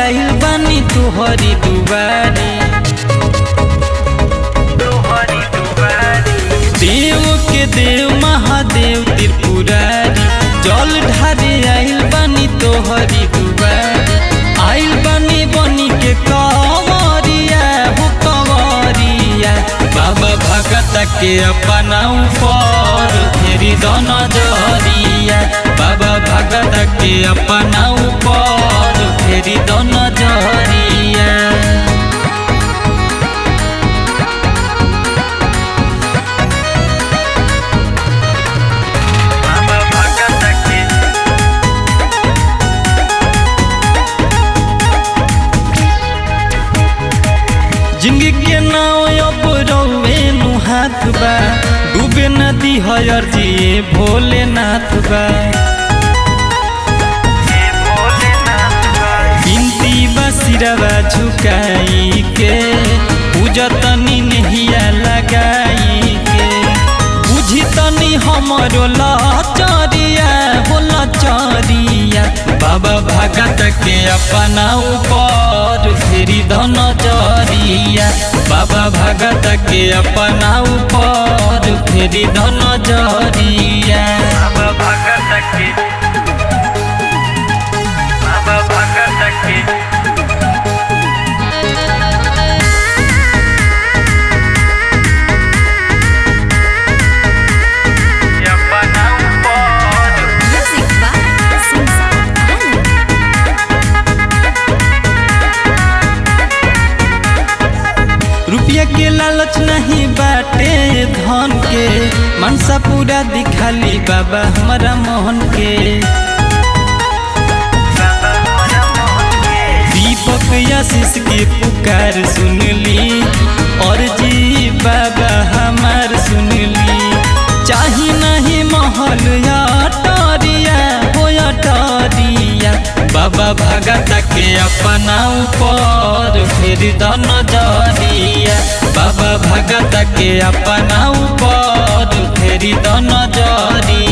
आइल बानी तोहरी दुआरी। देव के देव महादेव त्रिपुरारी, जल ढारे आइल बानी तोहरी दुआरी। आइल बानी बनी के कंवरिया हो कंवरिया, बाबा भगत के अपना ऊपर फेरी दो नजरिया। बाबा भगत के अपना ऊपर फेरी दो नजरिया। जिंदगी के नाव अब रौवे हाथ बा, डूबे नदी हयर जिए भोलेनाथ बा। बिनती बा सिरवा झुकाई के, पूजा तनी नहिया लगाई के। बुझी तनी हमरो लाचारिया हो लाचारिया, बाबा भगत के अपना ऊपर फेरी दो नजरिया। बाबा भगत के अपना ऊपर फेरी दो नजरिया। बाबा भगत के रुपया के लालच नहीं बाटे धन के, मनसा पूरा दिखाली बाबा हमारा मोहन के। दीपक आशीष के पुकार सुनली, और जी बाबा हमार सुनली। चाही नहीं महल अटरिया हो अटरिया, बाबा भगत के अपना ऊपर फेरी दो नजरिया। बाबा भगत के अपना ऊपर फेरी दो नजरिया।